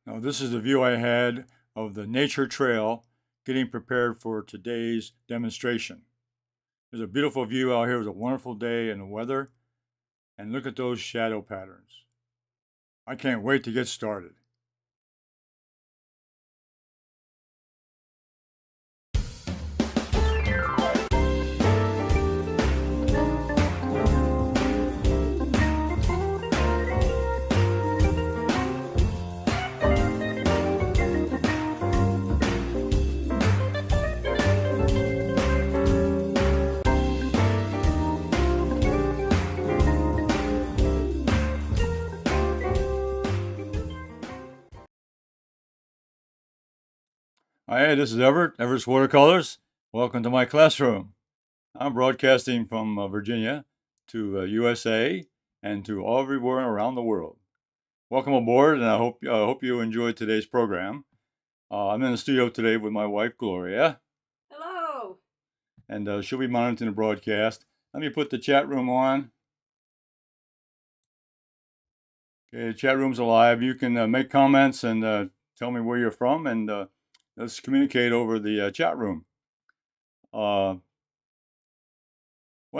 Now this is the view I had of the nature trail getting prepared for today's demonstration. There's a beautiful view out here. It was a wonderful day in the weather. And look at those shadow patterns. I can't wait to get started. Hi, this is Everett, Everett's Watercolors. Welcome to my classroom. I'm broadcasting from Virginia to USA and to everywhere around the world. Welcome aboard, and I hope you enjoyed today's program. I'm in the studio today with my wife, Gloria. Hello. And she'll be monitoring the broadcast. Let me put the chat room on. Okay, the chat room's alive. You can make comments and tell me where you're from, and let's communicate over the chat room. What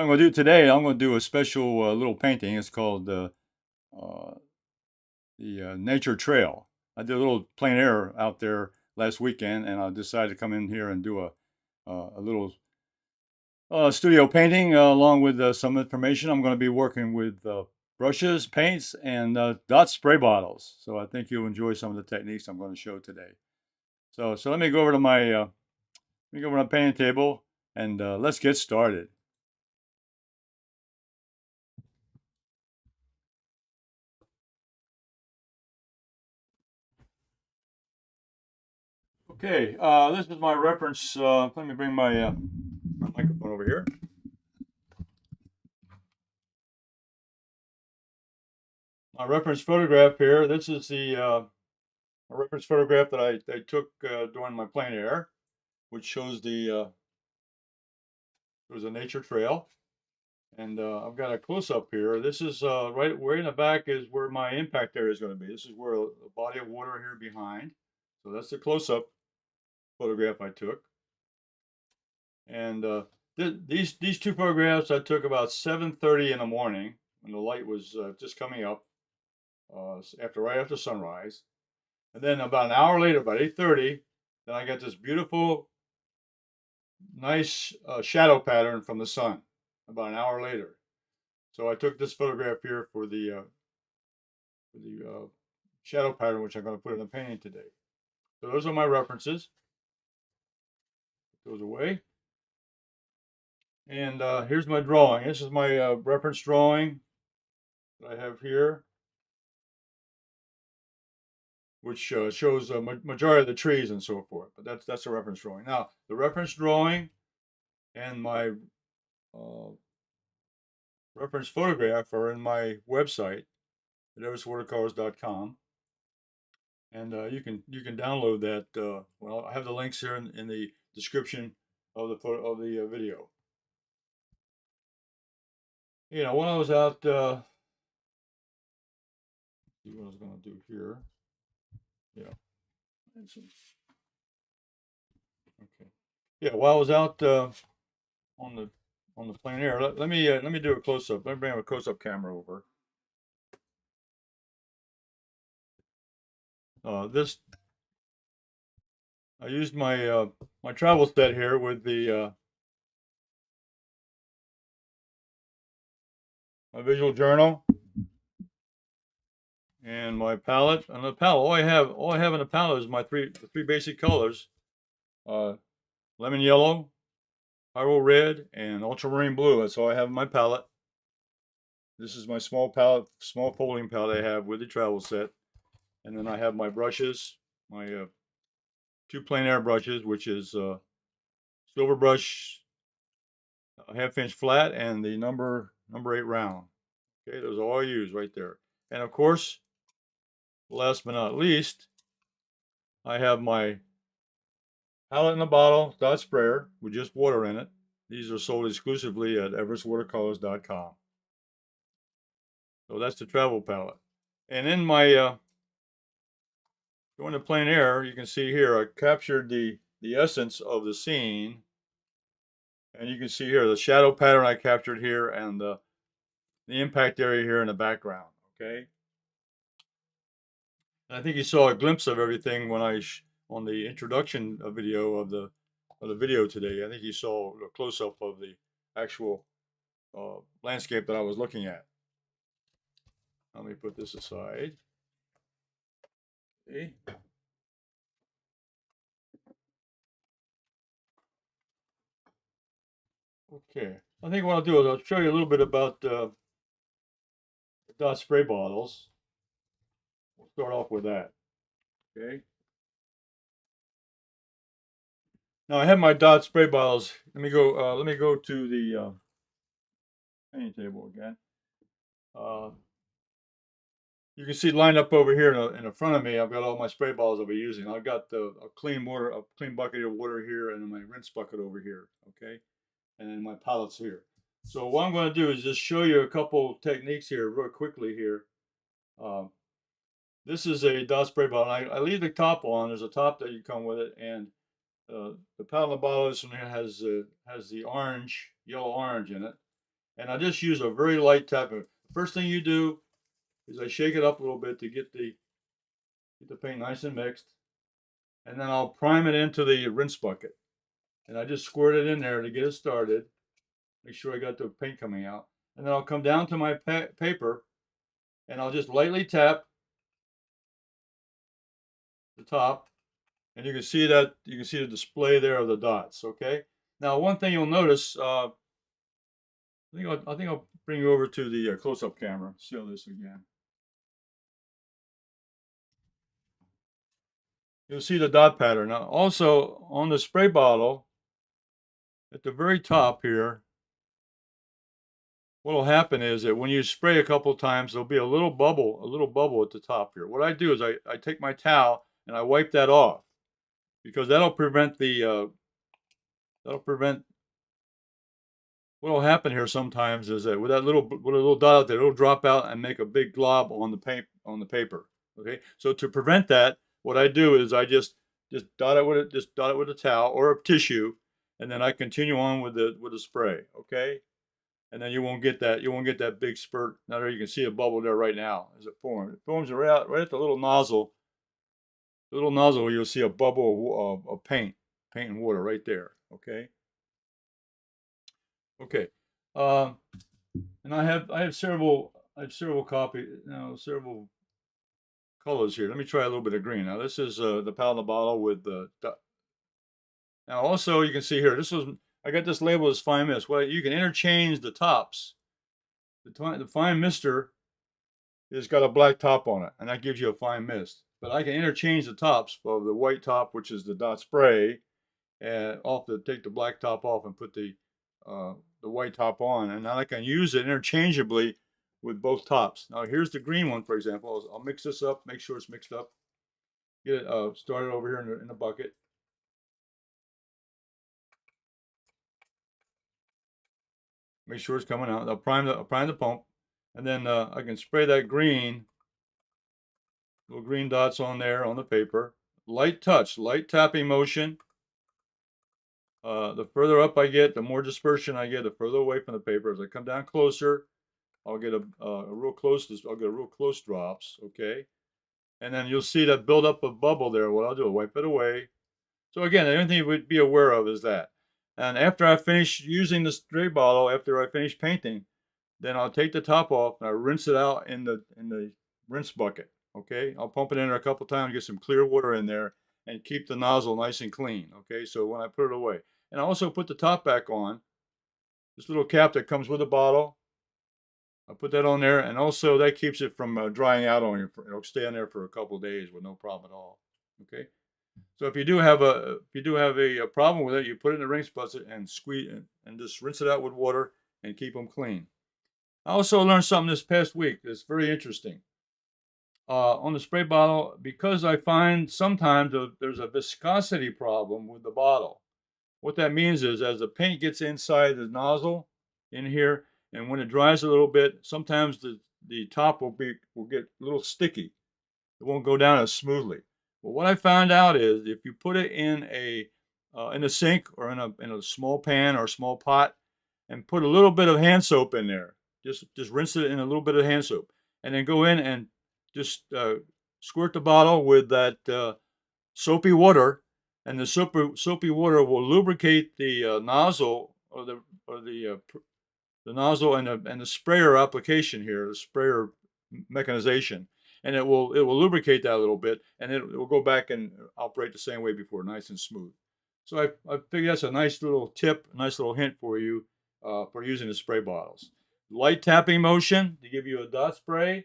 I'm going to do today, I'm going to do a special little painting. It's called the Nature Trail. I did a little plein air out there last weekend, and I decided to come in here and do a little studio painting along with some information. I'm going to be working with brushes, paints, and dot spray bottles. So I think you'll enjoy some of the techniques I'm going to show today. So let me go over to my painting table and let's get started. Okay, this is my reference. Let me bring my microphone over here. My reference photograph here. This is the reference photograph that I took during my plein air, which shows the nature trail. And I've got a close-up here. This is right in the back is where my impact area is going to be. This is where a body of water here behind. So that's the close-up photograph I took. And these two photographs I took about 7:30 in the morning when the light was just coming up, right after sunrise. And then about an hour later, about 8:30, then I got this beautiful, nice shadow pattern from the sun. About an hour later, so I took this photograph here for the shadow pattern, which I'm going to put in the painting today. So those are my references. Put those away. And here's my drawing. This is my reference drawing that I have here, which shows a majority of the trees and so forth. But that's a reference drawing. Now, the reference drawing and my reference photograph are in my website at everettswatercolors.com. And you can download that. Well, I have the links here in the description of the video. You know, when I was out, see what I was going to do here. Yeah. Okay. Yeah. While I was out on the plein air, let me do a close up. Let me bring a close up camera over. This I used my my travel set here with the my visual journal and my palette. And the palette, all I have in the palette is the three basic colors: lemon yellow, pyro red, and ultramarine blue. That's all I have in my palette. This is my small folding palette I have with the travel set. And then I have my brushes, my two plein air brushes, which is silver brush, a half-inch flat, and the number 8 round. Okay, those are all I use right there. And of course, last but not least, I have my palette in a bottle dot sprayer with just water in it. These are sold exclusively at everettswatercolors.com. So that's the travel palette. And in my Going to plein air, you can see here I captured the essence of the scene, and you can see here the shadow pattern I captured here and the impact area here in the background. Okay, and I think you saw a glimpse of everything when on the introduction video of the video today. I think you saw a close up of the actual landscape that I was looking at. Let me put this aside. Okay. Okay. I think what I'll do is I'll show you a little bit about the dot spray bottles. We'll start off with that. Okay. Now I have my dot spray bottles. Let me go. Let me go to the painting table again. You can see lined up over here in the front of me. I've got all my spray bottles I'll be using. I've got a clean bucket of water here, and my rinse bucket over here. Okay, and then my palettes here. So what I'm going to do is just show you a couple techniques here, real quickly here. This is a dot spray bottle. I leave the top on. There's a top that you come with it, and the paddle in the bottle this one here has the orange, yellow orange in it, and I just use a very light tap. The first thing you do is I shake it up a little bit to get the paint nice and mixed, and then I'll prime it into the rinse bucket, and I just squirt it in there to get it started. Make sure I got the paint coming out, and then I'll come down to my paper, and I'll just lightly tap the top, and you can see the display there of the dots. Okay. Now, one thing you'll notice, I think I'll bring you over to the close-up camera. Show this again. You'll see the dot pattern. Now, also on the spray bottle, at the very top here, what will happen is that when you spray a couple times, there'll be a little bubble at the top here. What I do is I take my towel and I wipe that off, because that'll prevent what will happen here sometimes is that with a little dot out there, it'll drop out and make a big glob on the paper. Okay, so to prevent that, what I do is I just dot it with a towel or a tissue, and then I continue on with the spray. Okay, and then you won't get that big spurt. Now there you can see a bubble there right now as it forms. It forms right at the little nozzle. The little nozzle, you'll see a bubble of paint and water right there. Okay. Okay. And I have several several colors here. Let me try a little bit of green. Now this is the paddle in the bottle with the. Now also you can see here. I got this labeled as fine mist. Well, you can interchange the tops. The fine mister has got a black top on it, and that gives you a fine mist. But I can interchange the tops of the white top, which is the dot spray, and take the black top off and put the white top on, and now I can use it interchangeably with both tops. Now here's the green one, for example. I'll mix this up, make sure it's mixed up. Get it started over here in the bucket. Make sure it's coming out. I'll prime the pump, and then I can spray that little green dots on there on the paper. Light touch, light tapping motion. The further up I get, the more dispersion I get, the further away from the paper. As I come down closer, I'll get real close drops. Okay, and then you'll see that build up of bubble there. What I'll do, wipe it away. So again, the only thing you would be aware of is that. And after I finish using the spray bottle, after I finish painting, then I'll take the top off and I rinse it out in the rinse bucket. Okay, I'll pump it in there a couple times, get some clear water in there, and keep the nozzle nice and clean. Okay, so when I put it away, and I also put the top back on, this little cap that comes with the bottle, I put that on there, and also that keeps it from drying out on you. It'll stay on there for a couple of days with no problem at all. Okay. So if you do have a problem with it, you put it in the rinse bucket and squeeze and just rinse it out with water and keep them clean. I also learned something this past week that's very interesting. On the spray bottle, because I find sometimes there's a viscosity problem with the bottle. What that means is as the paint gets inside the nozzle in here, and when it dries a little bit, sometimes the top will get a little sticky. It won't go down as smoothly. But what I found out is if you put it in a sink or in a small pan or a small pot, and put a little bit of hand soap in there, just rinse it in a little bit of hand soap, and then go in and just squirt the bottle with that soapy water, and the soapy water will lubricate the nozzle or the nozzle and the sprayer application here, the sprayer mechanization, and it will lubricate that a little bit, and it will go back and operate the same way before, nice and smooth. So I figure that's a nice little tip, a nice little hint for you for using the spray bottles. Light tapping motion to give you a dot spray,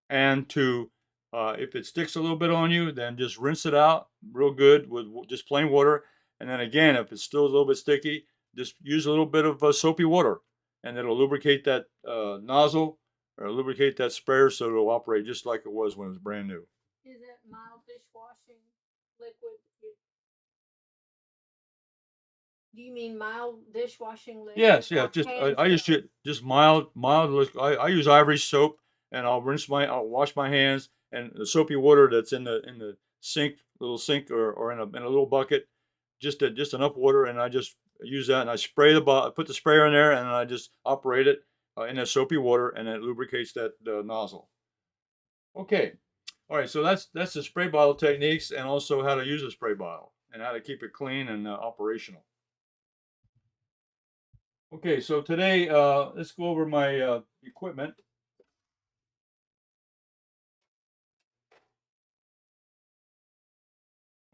and to if it sticks a little bit on you, then just rinse it out real good with just plain water. And then again, if it's still a little bit sticky, just use a little bit of soapy water, and it'll lubricate that nozzle or lubricate that sprayer so it'll operate just like it was when it was brand new. Is that mild dishwashing liquid? Do you mean mild dishwashing liquid? Yes, yeah. Just I just mild. I use Ivory soap, and I'll wash my hands, and the soapy water that's in the sink, little sink, or in a little bucket, just enough water, and I just use that, and I spray put the sprayer in there, and I just operate it in the soapy water, and it lubricates that nozzle. Okay, all right. So that's the spray bottle techniques, and also how to use a spray bottle and how to keep it clean and operational. Okay, so today, let's go over my equipment.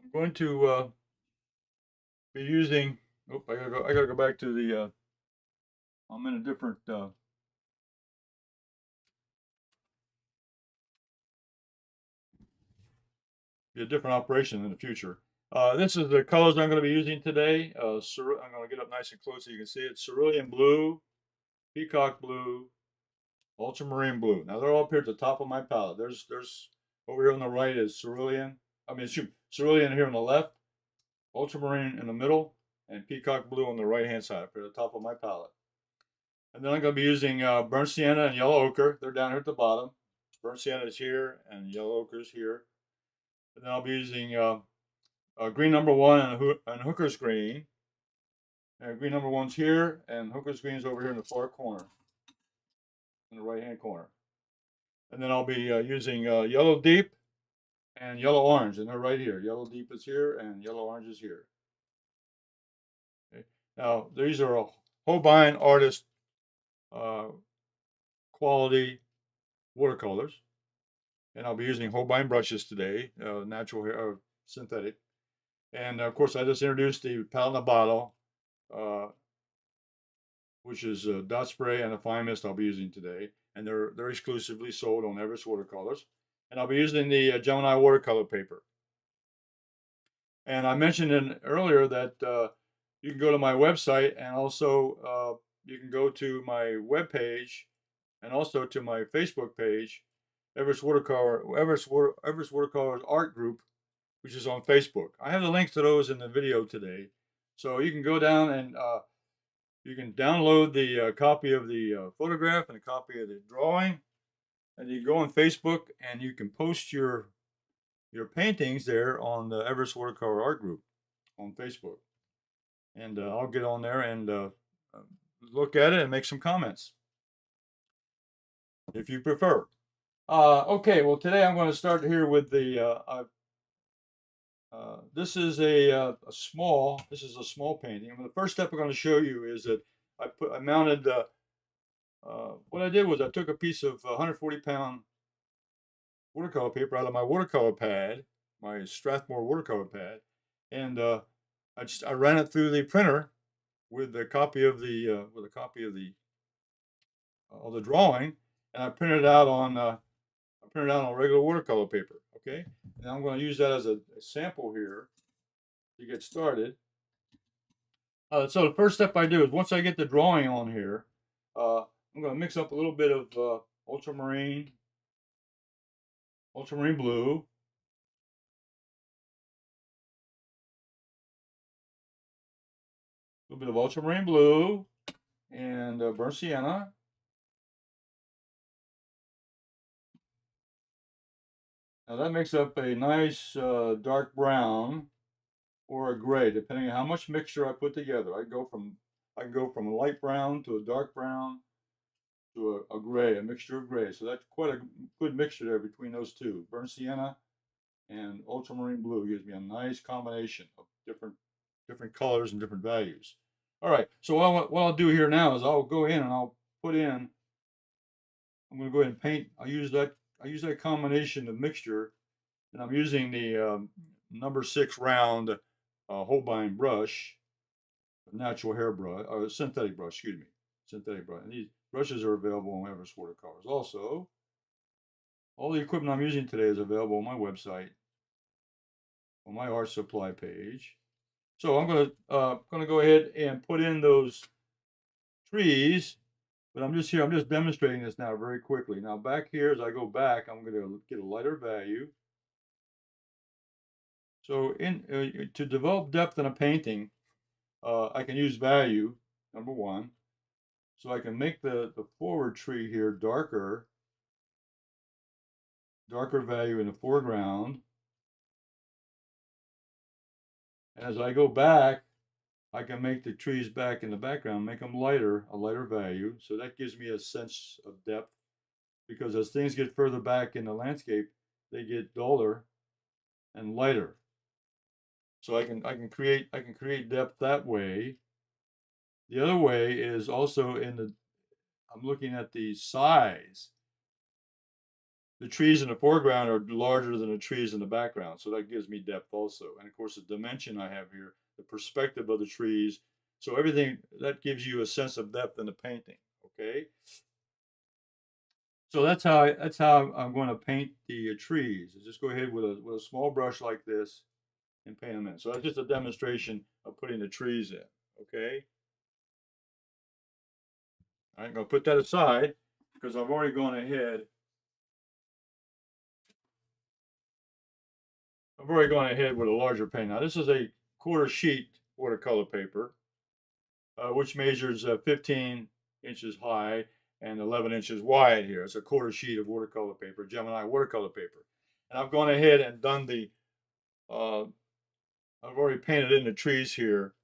I'm going to be using. Oh, I gotta go back to the. I'm in a different. Be a different operation in the future. This is the colors I'm going to be using today. I'm going to get up nice and close so you can see it. Cerulean blue, Peacock blue, Ultramarine blue. Now they're all up here at the top of my palette. There's over here on the right is Cerulean. Cerulean here on the left, Ultramarine in the middle, and Peacock blue on the right hand side up here at the top of my palette. And then I'm going to be using burnt sienna and yellow ochre. They're down here at the bottom. Burnt sienna is here, and yellow ochre is here. And then I'll be using green number 1 and hooker's green. And green number 1's here, and hooker's green is over here in the far corner, in the right hand corner. And then I'll be using yellow deep and yellow orange, and they're right here. Yellow deep is here, and yellow orange is here. Okay. Now these are Holbein artist quality watercolors, and I'll be using Holbein brushes today, natural hair, synthetic. And of course, I just introduced the palette in a bottle, which is a dot spray and a fine mist I'll be using today, and they're exclusively sold on Everett Watercolors. And I'll be using the Gemini watercolor paper. And I mentioned earlier that you can go to my website, and also you can go to my web page, and also to my Facebook page, Everett Watercolors Art Group, which is on Facebook. I have the links to those in the video today, so you can go down and you can download the copy of the photograph and a copy of the drawing, and you go on Facebook and you can post your paintings there on the Everett Watercolor Art Group on Facebook, and I'll get on there and look at it and make some comments if you prefer. Okay, well today I'm going to start here with the. This is a small. This is a small painting. And the first step I'm going to show you is that I mounted. What I did was I took a piece of 140-pound watercolor paper out of my watercolor pad, my Strathmore watercolor pad, and I ran it through the printer with a copy of the drawing, and I printed it out on regular watercolor paper. Okay, and I'm going to use that as a sample here to get started. So the first step I do is once I get the drawing on here, I'm going to mix up a little bit of ultramarine blue, a little bit of ultramarine blue, and burnt sienna. Now that makes up a nice dark brown or a gray, depending on how much mixture I put together. I can go from a light brown to a dark brown to a gray, a mixture of gray. So that's quite a good mixture there between those two. Burnt sienna and ultramarine blue gives me a nice combination of different colors and different values. All right, so what I'll do here now is I'll go in and I'll put in, I'm going to go ahead and paint. I use that combination of mixture, and I'm using the number 6 round Holbein brush, natural hair brush, or synthetic brush, excuse me, synthetic brush. And these brushes are available on Everett Watercolors. Also, all the equipment I'm using today is available on my website, on my art supply page. So I'm gonna go ahead and put in those trees, but I'm just demonstrating this now very quickly. Now back here, as I go back, I'm gonna get a lighter value. So to develop depth in a painting, I can use value, number one. So I can make the forward tree here darker value in the foreground. And as I go back, I can make the trees back in the background, make them lighter, a lighter value. So that gives me a sense of depth, because as things get further back in the landscape, they get duller and lighter. So I can create depth that way. The other way is also I'm looking at the size. The trees in the foreground are larger than the trees in the background, so that gives me depth also. And of course, the dimension I have here, the perspective of the trees, so everything that gives you a sense of depth in the painting. Okay, so that's how I'm going to paint the trees. Just go ahead with a small brush like this and paint them in. So that's just a demonstration of putting the trees in. Okay, I'm going to put that aside because I've already gone ahead. I've already gone ahead with a larger paint. Now this is a quarter sheet watercolor paper, which measures 15 inches high and 11 inches wide here. It's a quarter sheet of watercolor paper, Gemini watercolor paper. And I've gone ahead and done uh, I've already painted in the trees here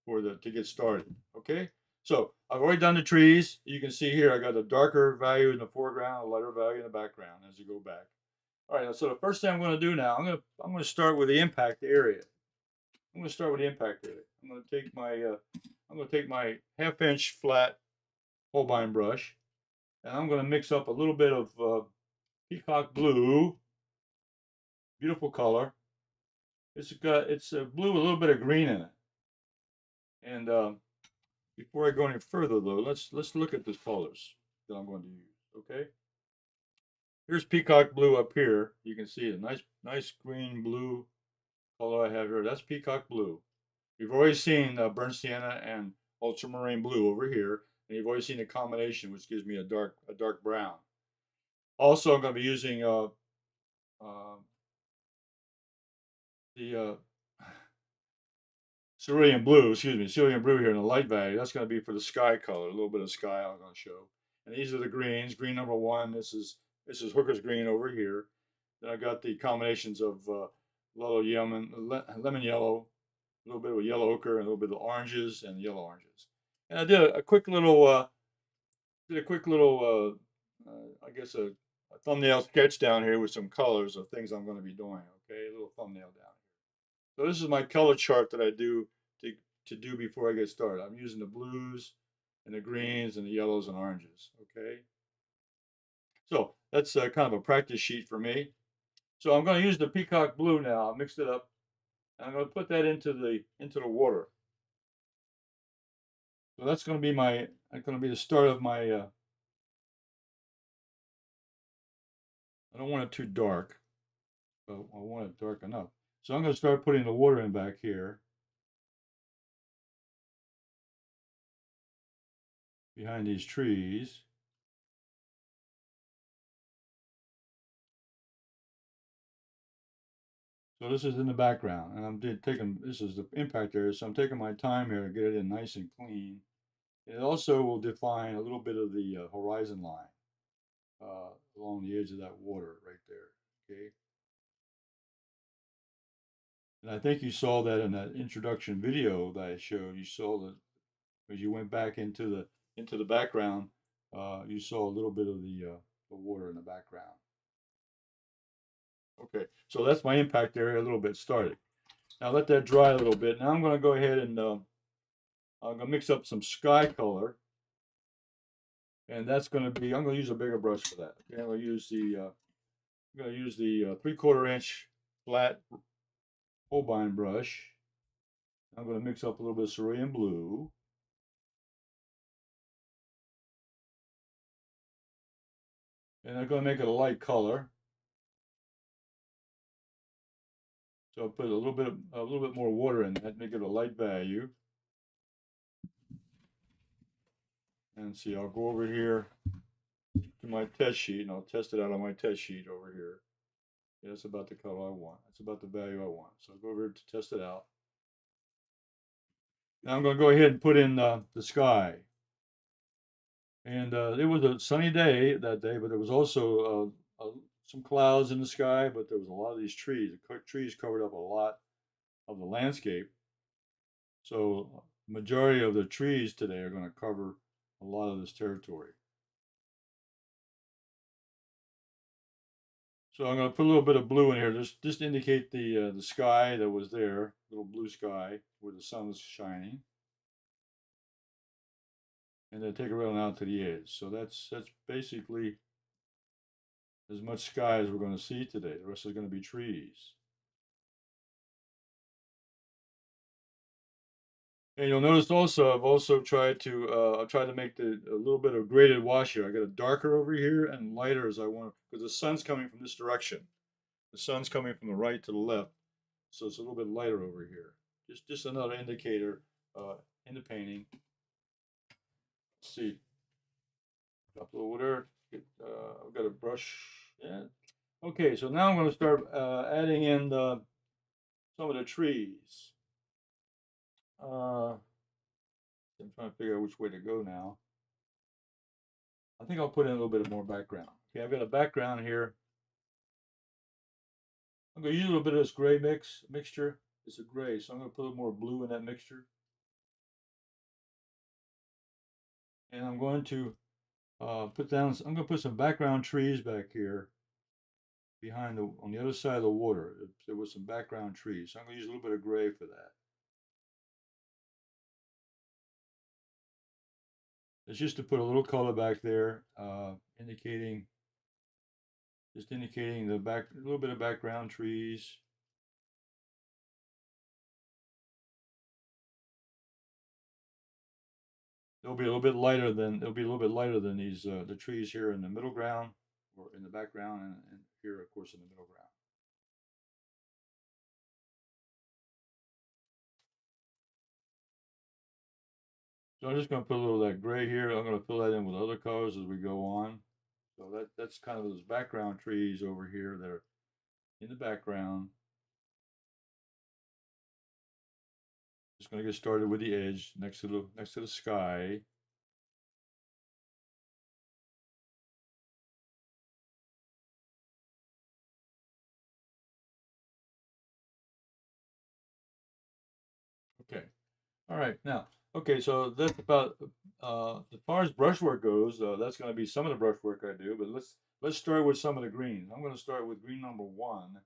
to get started. Okay, so I've already done the trees. You can see here I got a darker value in the foreground, a lighter value in the background as you go back. All right, so the first thing I'm going to do now, I'm going to start with the impact area. I'm going to start with the impact area. I'm going to take my half-inch flat Holbein brush, and I'm going to mix up a little bit of Peacock blue, beautiful color. It's blue with a little bit of green in it. And before I go any further, though, let's look at the colors that I'm going to use. Okay. Here's Peacock blue up here. You can see a nice green blue color I have here. That's Peacock blue. You've already seen burnt sienna and ultramarine blue over here, and you've already seen a combination which gives me a dark brown. Also, I'm going to be using the cerulean blue, cerulean blue here in the light value. That's going to be for the sky color, a little bit of sky I'm going to show. And these are the greens. Green number 1. This is Hooker's green over here. Then I got the combinations of lemon yellow, a little bit of yellow ochre, and a little bit of oranges and yellow oranges. And I did a quick little, I guess a thumbnail sketch down here with some colors of things I'm going to be doing. Okay, a little thumbnail down here. So this is my color chart that I do to do before I get started. I'm using the blues and the greens and the yellows and oranges. Okay, so that's kind of a practice sheet for me. So I'm going to use the Peacock blue now. I mixed it up, and I'm going to put that into the water. So that's going to be the start of my. I don't want it too dark, but I want it dark enough. So I'm going to start putting the water in back here behind these trees. So this is in the background, and I'm taking, this is the impact area, so I'm taking my time here to get it in nice and clean. It also will define a little bit of the horizon line along the edge of that water right there. Okay. And I think you saw that in that introduction video that I showed. You saw that as you went back into the background, you saw a little bit of the water in the background. Okay, so that's my impact area a little bit started. Now let that dry a little bit. Now I'm going to go ahead and I'm going to mix up some sky color, and that's going to be, I'm going to use a bigger brush for that. Okay, I'm going to use the 3/4 inch flat Holbein brush. I'm going to mix up a little bit of cerulean blue. And I'm going to make it a light color. So I'll put a little bit more water in that, make it a light value. And see, I'll go over here to my test sheet and I'll test it out on my test sheet over here. Yeah, that's about the color I want. That's about the value I want. So I'll go over here to test it out. Now I'm going to go ahead and put in the sky. And it was a sunny day that day, but there was also some clouds in the sky, but there was a lot of these trees. The trees covered up a lot of the landscape. So majority of the trees today are going to cover a lot of this territory. So I'm going to put a little bit of blue in here, just to indicate the sky that was there, little blue sky where the sun was shining. And then take it right on out to the edge. So that's basically as much sky as we're going to see today. The rest is going to be trees. And you'll notice also, I've also tried to make a little bit of graded wash here. I got a darker over here and lighter as I want, because the sun's coming from this direction. The sun's coming from the right to the left, so it's a little bit lighter over here. Just another indicator in the painting. Let's see, drop a little water. I've got a brush. Yeah. Okay, so now I'm going to start adding in some of the trees. I'm trying to figure out which way to go now. I think I'll put in a little bit more background. Okay, I've got a background here. I'm going to use a little bit of this gray mixture. It's a gray, so I'm going to put a little more blue in that mixture. And I'm going to I'm going to put some background trees back here behind on the other side of the water. There was some background trees, so I'm going to use a little bit of gray for that. It's just to put a little color back there, indicating the a little bit of background trees. It'll be a little bit lighter than these the trees here in the middle ground or in the background, and here, of course, in the middle ground. So I'm just going to put a little of that gray here. I'm going to fill that in with other colors as we go on. So that's kind of those background trees over here that are in the background. Just going to get started with the edge next to the sky. Okay. All right. Now, okay. So that's about as far as brushwork goes. That's going to be some of the brushwork I do. But let's start with some of the greens. I'm going to start with green number 1.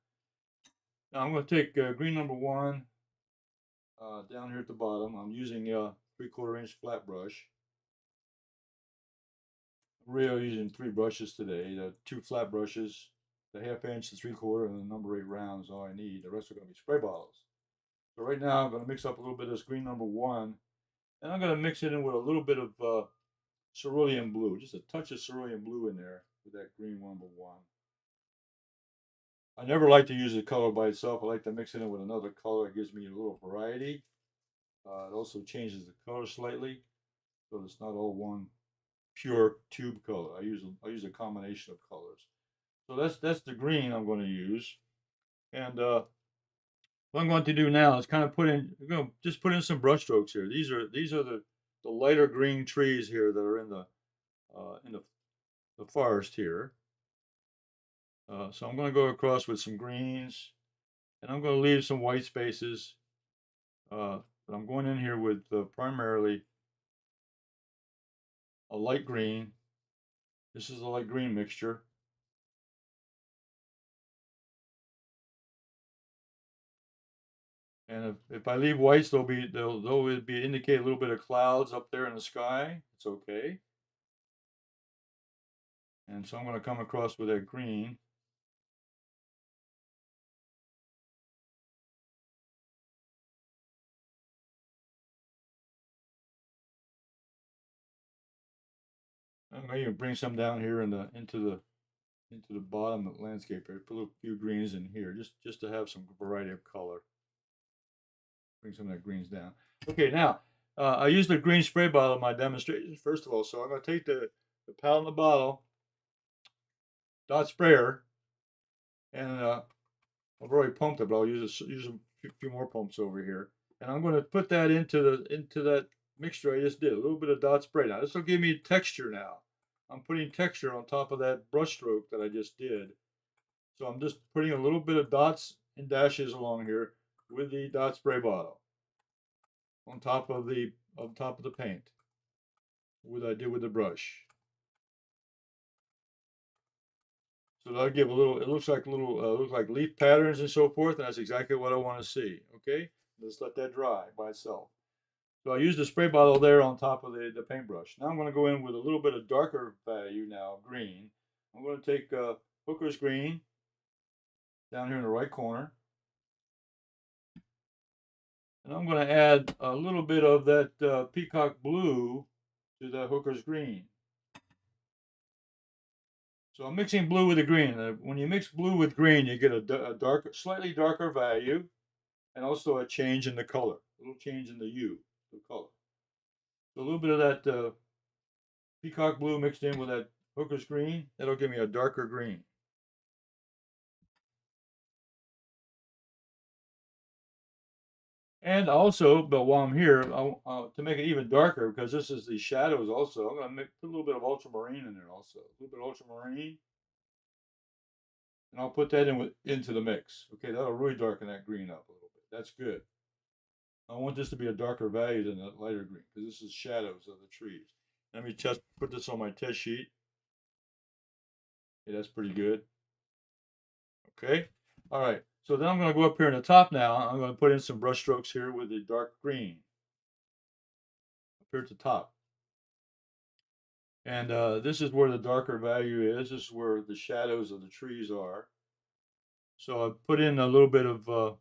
Now I'm going to take green number 1 down here at the bottom. I'm using a 3/4 inch flat brush. I'm really using 3 brushes today. The 2 flat brushes, the 1/2 inch, the 3/4, and the number 8 round is all I need. The rest are going to be spray bottles. So right now I'm going to mix up a little bit of this green number 1, and I'm going to mix it in with a little bit of cerulean blue, just a touch of cerulean blue in there with that green number 1. I never like to use the color by itself. I like to mix it in with another color. It gives me a little variety. It also changes the color slightly, so it's not all one pure tube color. I use a combination of colors. So that's the green I'm going to use, and what I'm going to do now is kind of just put in some brush strokes here. These are the lighter green trees here that are in the forest here. So I'm going to go across with some greens, And I'm going to leave some white spaces. But I'm going in here with primarily a light green. This is a light green mixture. And if I leave whites, they'll indicate a little bit of clouds up there in the sky. It's okay. And so I'm going to come across with that green. I'm going to even bring some down here into the bottom of the landscape here. Put a few greens in here just to have some variety of color. Bring some of that greens down. Okay, now I used the green spray bottle in my demonstration first of all, so I'm going to take the palette in the bottle, dot sprayer, and I've already pumped it, but I'll use a few more pumps over here, and I'm going to put that into that mixture I just did. A little bit of dot spray. Now this will give me texture. Now I'm putting texture on top of that brush stroke that I just did. So I'm just putting a little bit of dots and dashes along here with the dot spray bottle on top of the paint, what I did with the brush. So that'll give a little. It looks like leaf patterns and so forth, and that's exactly what I want to see. Okay, let's let that dry by itself. So I used the spray bottle there on top of the paintbrush. Now I'm going to go in with a little bit of darker value now, green. I'm going to take Hooker's green down here in the right corner. And I'm going to add a little bit of that Peacock blue to the Hooker's green. So I'm mixing blue with the green. When you mix blue with green, you get a slightly darker value, and also a change in the color, a little change in the hue, the color. So a little bit of that Peacock blue mixed in with that Hooker's green, that'll give me a darker green. And also, but while I'm here, to make it even darker, because this is the shadows also, I'm going to put a little bit of ultramarine in there also. A little bit of ultramarine. And I'll put that into the mix. Okay, that'll really darken that green up a little bit. That's good. I want this to be a darker value than that lighter green, because this is shadows of the trees. Let me just put this on my test sheet. Okay, that's pretty good. Okay, all right. So then I'm going to go up here in the top now. I'm going to put in some brush strokes here with the dark green up here at the top. And this is where the darker value is. This is where the shadows of the trees are. So I put in a little bit of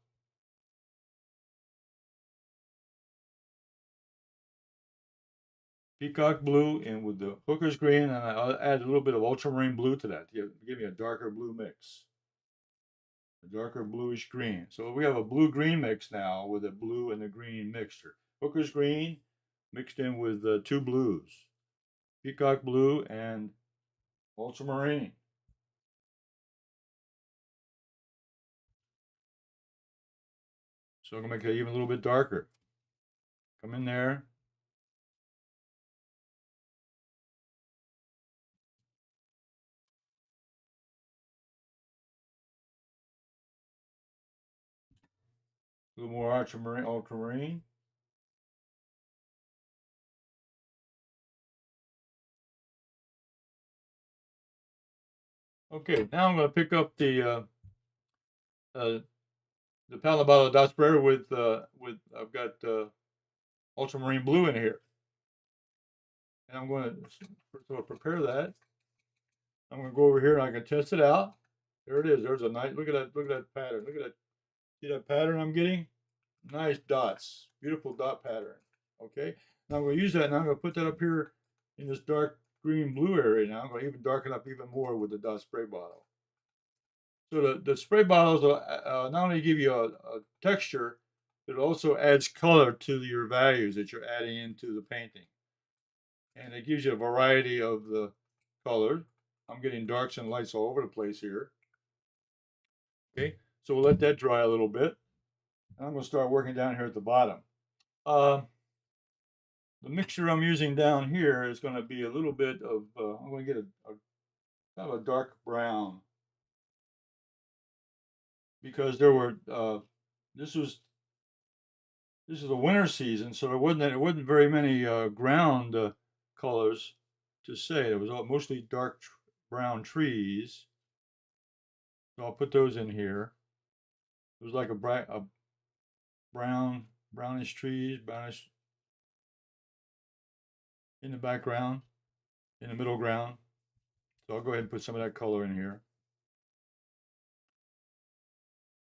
Peacock blue and with the Hooker's green, and I'll add a little bit of ultramarine blue to that to give me a darker blue mix. A darker bluish green. So we have a blue-green mix now with a blue and a green mixture. Hooker's green mixed in with two blues. Peacock blue and ultramarine. So I'm gonna make it even a little bit darker. Come in there. A little more ultramarine. Okay, now I'm gonna pick up the palette bottle of dot sprayer with I've got ultramarine blue in here. And I'm going to first of all prepare that. I'm going to go over here and I can test it out. There it is. There's a nice look at that pattern. Look at that. See that pattern I'm getting? Nice dots. Beautiful dot pattern. Okay. Now I'm going to use that. Now I'm going to put that up here in this dark green blue area. Now I'm going to even darken up even more with the dot spray bottle. So the spray bottles not only give you a texture, it also adds color to your values that you're adding into the painting. And it gives you a variety of the colors. I'm getting darks and lights all over the place here. Okay, so we'll let that dry a little bit. And I'm going to start working down here at the bottom. The mixture I'm using down here is going to be a little bit of, I'm going to get a kind of a dark brown because there were this was this is the winter season, so there wasn't very many ground colors to say. It was mostly dark brown trees. So I'll put those in here. It was like a brownish trees, brownish in the background, in the middle ground. So I'll go ahead and put some of that color in here.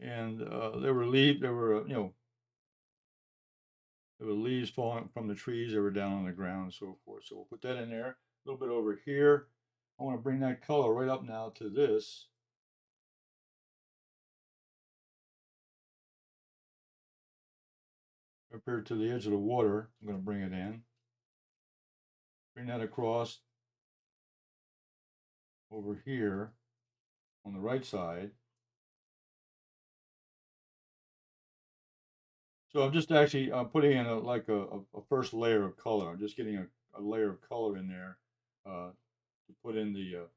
And there were leaves, there were leaves falling from the trees that were down on the ground and so forth. So we'll put that in there. A little bit over here. I want to bring that color right up now to this. Compared to the edge of the water, I'm going to bring it in. Bring that across over here on the right side. So I'm just actually putting in a first layer of color. I'm just getting a layer of color in there to put in the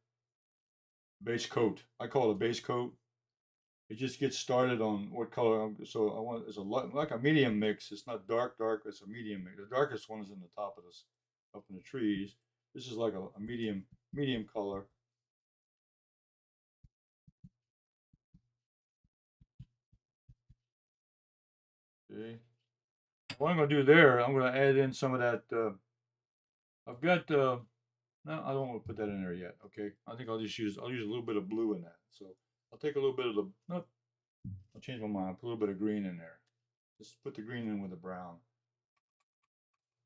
base coat. I call it a base coat. It just gets started on what color. So I want it's like a medium mix. It's not dark. It's a medium mix. The darkest one is in the top of this, up in the trees. This is like a medium color. Okay. What I'm going to do there, I'm going to add in some of that. I've got. No, I don't want to put that in there yet. Okay. I think I'll use a little bit of blue in that. So I'll take a little bit of the. Nope. I'll change my mind. I'll put a little bit of green in there. Just put the green in with the brown.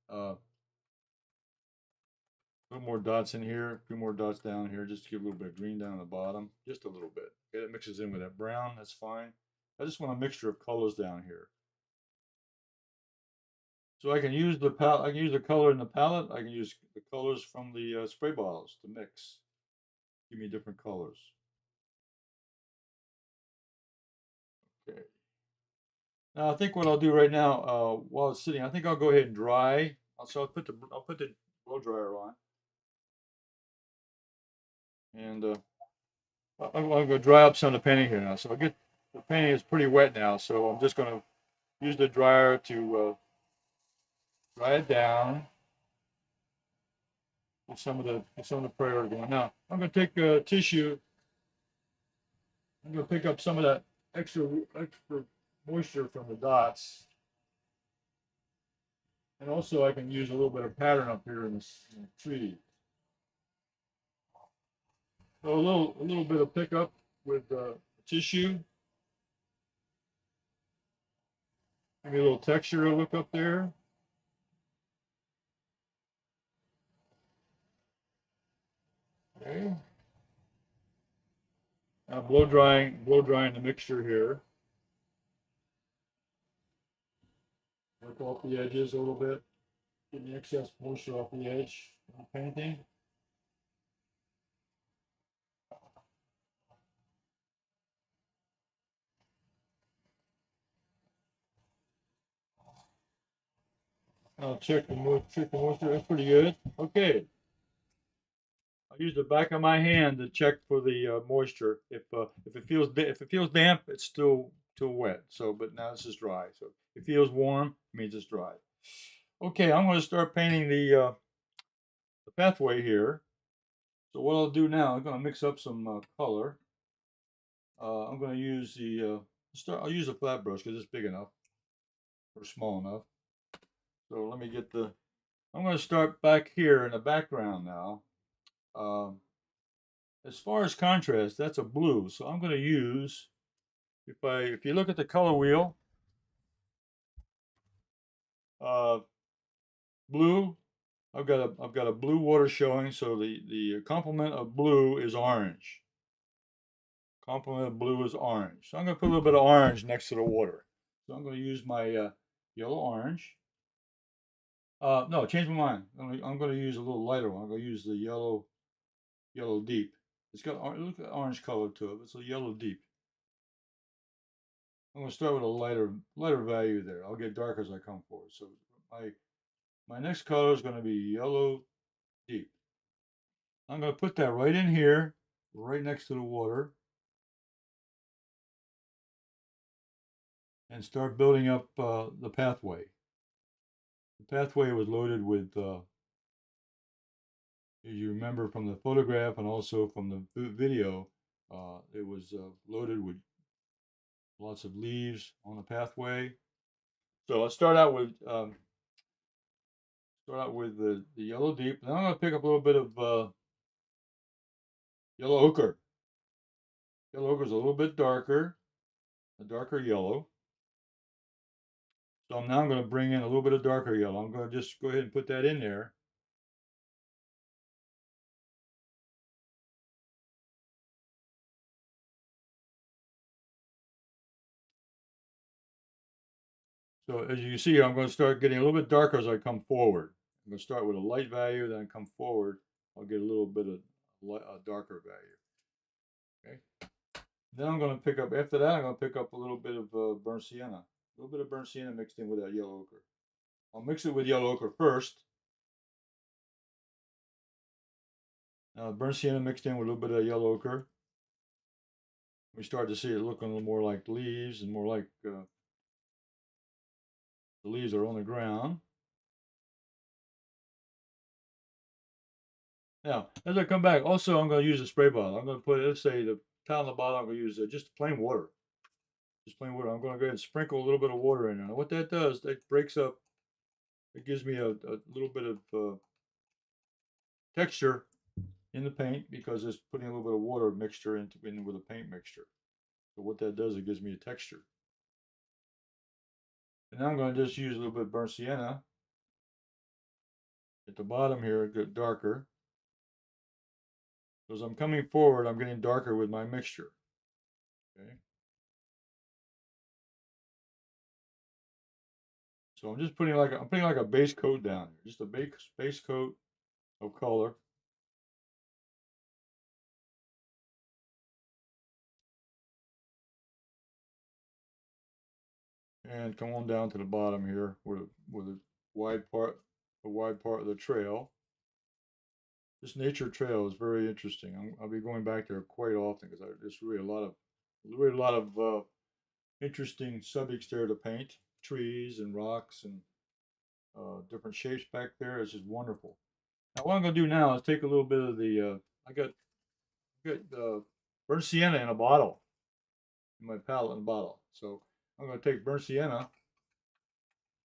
A little more dots in here, a few more dots down here, just to give a little bit of green down the bottom, just a little bit. Okay, it mixes in with that brown, that's fine. I just want a mixture of colors down here. So I can use the palette, I can use the color in the palette, I can use the colors from the spray bottles to mix. Give me different colors. Okay. Now I think what I'll do right now, while it's sitting, I think I'll go ahead and dry. So I'll put the blow dryer on, and I'm going to dry up some of the painting here now. So the painting is pretty wet now, so I'm just going to use the dryer to dry it down with some of the prayer going. Now I'm going to take tissue. I'm going to pick up some of that extra moisture from the dots, and also I can use a little bit of pattern up here in the tree. So a little bit of pickup with tissue. Maybe a little texture look up there. Okay. Now blow drying the mixture here. Work off the edges a little bit. Get the excess moisture off the edge of the painting. I'll check the moisture. That's pretty good. Okay. I'll use the back of my hand to check for the moisture. If it feels damp, it's still wet. So, but now this is dry. So if it feels warm, it means it's dry. Okay, I'm going to start painting the pathway here. So what I'll do now, I'm going to mix up some color. I'm going to use the I'll use a flat brush because it's big enough or small enough. So let me get I'm going to start back here in the background now. As far as contrast, that's a blue. So I'm going to use, if you look at the color wheel, blue, I've got a blue water showing. So the complement of blue is orange. Complement of blue is orange. So I'm going to put a little bit of orange next to the water. So I'm going to use my yellow orange. No, change my mind. I'm going to use a little lighter one. I'm going to use the yellow deep. It's got look at orange color to it. It's a yellow deep. I'm going to start with a lighter value there. I'll get darker as I come forward. So my next color is going to be yellow deep. I'm going to put that right in here, right next to the water. and start building up the pathway. The pathway was loaded with, as you remember from the photograph and also from the video, it was loaded with lots of leaves on the pathway. So let's start out with the yellow deep. Now I'm going to pick up a little bit of yellow ochre. Yellow ochre is a little bit darker, a darker yellow. So now I'm going to bring in a little bit of darker yellow. I'm going to just go ahead and put that in there. So as you can see, I'm going to start getting a little bit darker as I come forward. I'm going to start with a light value, then come forward. I'll get a little bit of a darker value. Okay. Then I'm going to pick up, after that, I'm going to pick up a little bit of burnt sienna. A little bit of burnt sienna mixed in with that yellow ochre. I'll mix it with yellow ochre first. Now, burnt sienna mixed in with a little bit of yellow ochre. We start to see it looking a little more like leaves and more like the leaves are on the ground. Now, as I come back, also I'm going to use a spray bottle. I'm going to put, let's say, the towel in the bottle. I'm going to use just plain water. Just plain water. I'm going to go ahead and sprinkle a little bit of water in there. Now, what that does, that breaks up. It gives me a little bit of texture in the paint because it's putting a little bit of water mixture in with a paint mixture. So what that does, it gives me a texture. And now I'm going to just use a little bit of burnt sienna at the bottom here, get darker. So as I'm coming forward, I'm getting darker with my mixture. Okay. So I'm just putting like a base coat down here, just a base coat of color. And come on down to the bottom here where the wide part of the trail. This nature trail is very interesting. I'll be going back there quite often because there's really a lot of interesting subjects there to paint. Trees and rocks and different shapes back there. It's just wonderful. Now what I'm going to do now is take a little bit of the I got burnt sienna in a bottle, in my palette in a bottle. So I'm going to take burnt sienna,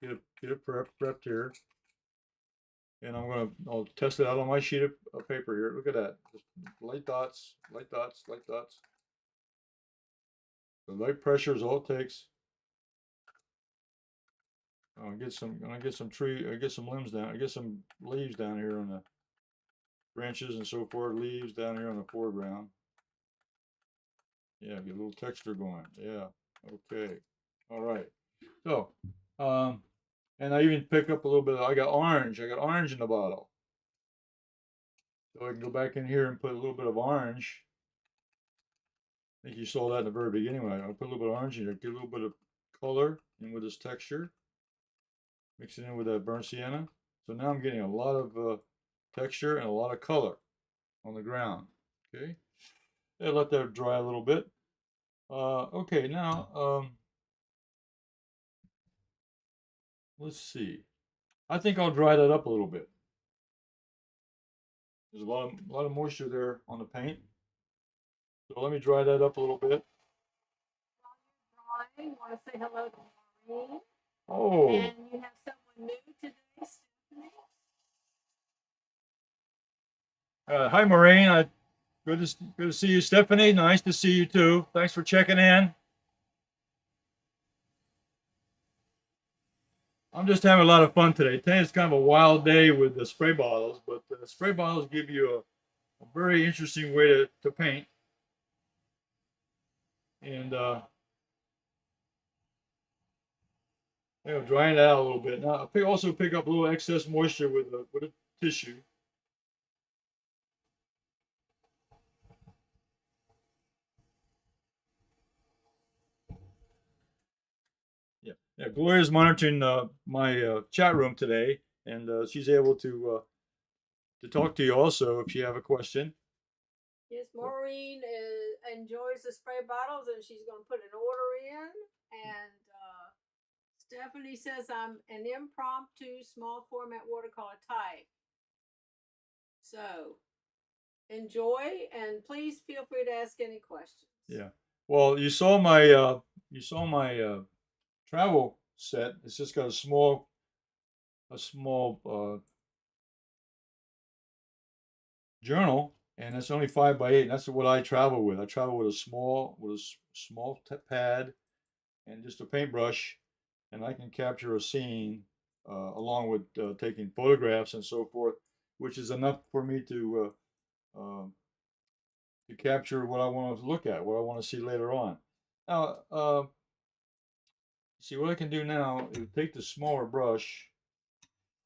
get it prepped here, and I'll test it out on my sheet of paper here. Look at that, just light dots, light dots, light dots. The light pressure is all it takes. I'll get some limbs down. I get some leaves down here on the branches and so forth. Leaves down here on the foreground. Yeah, get a little texture going. Yeah. Okay. All right. So, and I even pick up a little bit. I got orange. I got orange in the bottle. So I can go back in here and put a little bit of orange. I think you saw that in the very beginning. I'll put a little bit of orange in there, get a little bit of color in with this texture. Mix it in with that burnt sienna. So now I'm getting a lot of texture and a lot of color on the ground. Okay. And let that dry a little bit. Okay, now let's see. I think I'll dry that up a little bit. There's a lot of moisture there on the paint. So let me dry that up a little bit. While you're drawing, want to say hello to Maureen. Oh. And you have someone new today, Stephanie. Hi, Maureen. Good to see you, Stephanie. Nice to see you too. Thanks for checking in. I'm just having a lot of fun today. Today is kind of a wild day with the spray bottles, but the spray bottles give you a very interesting way to paint. And drying it out a little bit. Now, also pick up a little excess moisture with a tissue. Yeah, Gloria's monitoring my chat room today, and she's able to talk to you also if you have a question. Yes, Maureen enjoys the spray bottles, and she's going to put an order in, and Stephanie says I'm an impromptu small format watercolor type. So enjoy, and please feel free to ask any questions. Yeah. Well, you saw my travel set. It's just got a small journal, and it's only 5 by 8. And that's what I travel with. I travel with a small pad and just a paintbrush, and I can capture a scene along with taking photographs and so forth, which is enough for me to capture what I want to look at, what I want to see later on. Now, see what I can do now is take the smaller brush.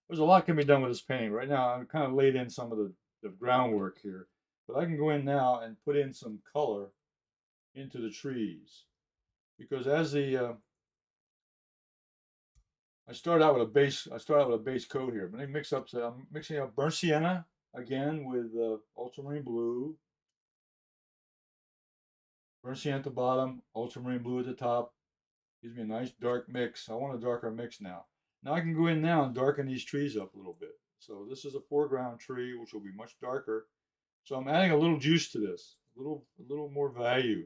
There's a lot can be done with this painting. Right now, I'm kind of laid in some of the groundwork here, but I can go in now and put in some color into the trees because as the I start out with a base coat here, but I mix up. So I'm mixing up burnt sienna again with ultramarine blue, burnt sienna at the bottom, ultramarine blue at the top. Gives me a nice dark mix. I want a darker mix now. Now I can go in now and darken these trees up a little bit. So this is a foreground tree, which will be much darker. So I'm adding a little juice to this, a little more value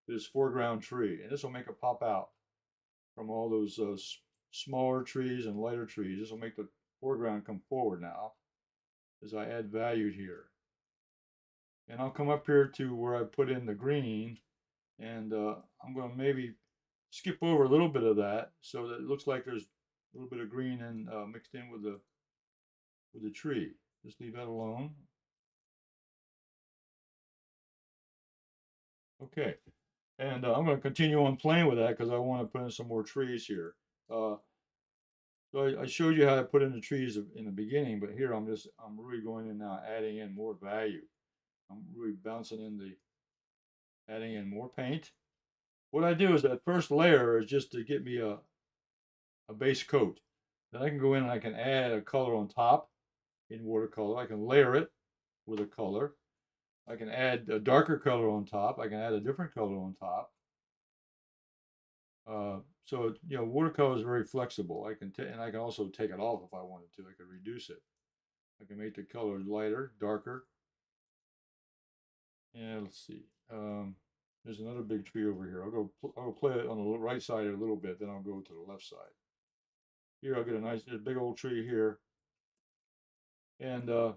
to this foreground tree, and this will make it pop out from all those smaller trees and lighter trees. This will make the foreground come forward now as I add value here. And I'll come up here to where I put in the green, and I'm going to maybe skip over a little bit of that so that it looks like there's a little bit of green and mixed in with the tree. Just leave that alone. Okay, and I'm going to continue on playing with that because I want to put in some more trees here. So I showed you how to put in the trees in the beginning, but here I'm really going in now, adding in more value. I'm really adding in more paint. What I do is that first layer is just to get me a base coat. Then I can go in and I can add a color on top in watercolor. I can layer it with a color. I can add a darker color on top. I can add a different color on top. So watercolor is very flexible. And I can also take it off if I wanted to. I could reduce it. I can make the color lighter, darker. And let's see. There's another big tree over here. I'll play it on the right side a little bit. Then I'll go to the left side. Here I'll get a big old tree here. And I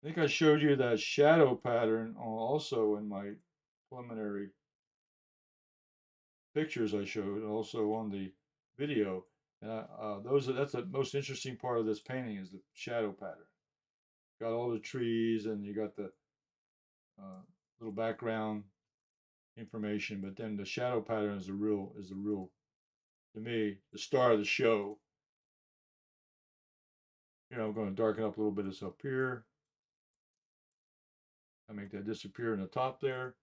think I showed you that shadow pattern also in my preliminary pictures I showed, and also on the video. And that's the most interesting part of this painting is the shadow pattern. Got all the trees, and you got the little background information, but then the shadow pattern is the real, to me, the star of the show. I'm going to darken up a little bit of this up here. I make that disappear in the top there.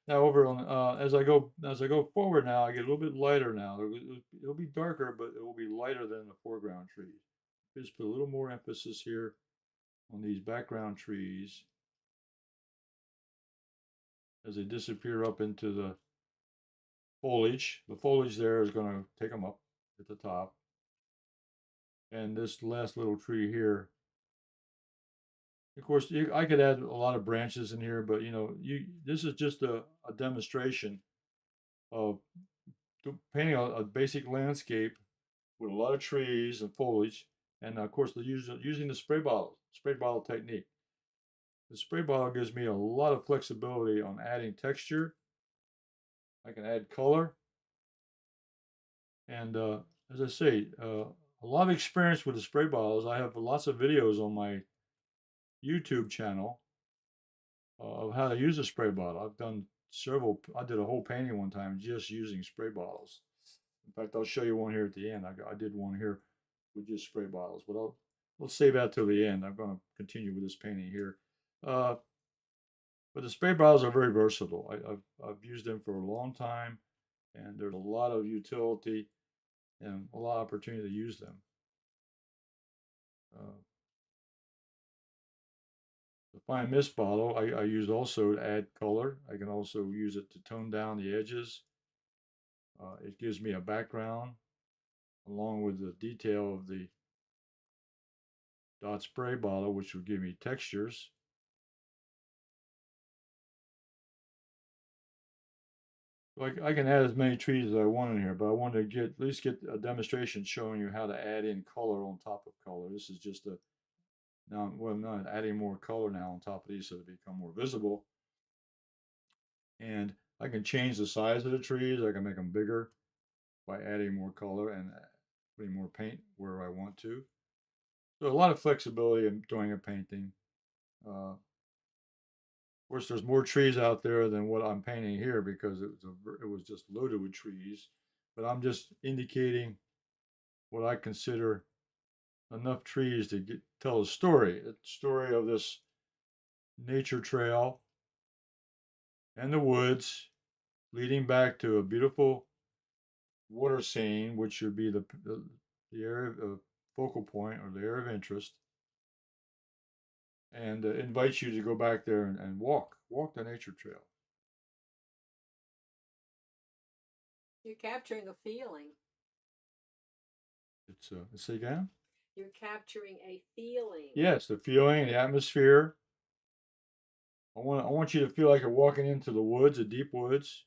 Now over on as I go forward now, I get a little bit lighter now. It'll be darker, but it will be lighter than the foreground trees. Just put a little more emphasis here on these background trees as they disappear up into the foliage. The foliage there is going to take them up at the top. And this last little tree here, of course, I could add a lot of branches in here, but this is just a demonstration of painting a basic landscape with a lot of trees and foliage, and of course, using the spray bottle technique. The spray bottle gives me a lot of flexibility on adding texture. I can add color, and as I say, a lot of experience with the spray bottles. I have lots of videos on my YouTube channel of how to use a spray bottle. I've done several. I did a whole painting one time just using spray bottles. In fact, I'll show you one here at the end. I did one here with just spray bottles, but we'll save that till the end. I'm going to continue with this painting here. But the spray bottles are very versatile. I've used them for a long time, and there's a lot of utility and a lot of opportunity to use them. The fine mist bottle I use also to add color. I can also use it to tone down the edges. It gives me a background along with the detail of the dot spray bottle, which will give me textures. Like I can add as many trees as I want in here, but I wanted to at least get a demonstration showing you how to add in color on top of color. This is just a now, well, I'm not adding more color now on top of these so they become more visible. And I can change the size of the trees. I can make them bigger by adding more color and putting more paint where I want to. So a lot of flexibility in doing a painting. Of course, there's more trees out there than what I'm painting here because it was just loaded with trees. But I'm just indicating what I consider enough trees to tell a story. A story of this nature trail and the woods leading back to a beautiful water scene, which should be the area of focal point or the area of interest, and invites you to go back there and walk the nature trail. You're capturing a feeling. Let's say again. You're capturing a feeling. Yes, the feeling, the atmosphere. I want you to feel like you're walking into the woods, the deep woods,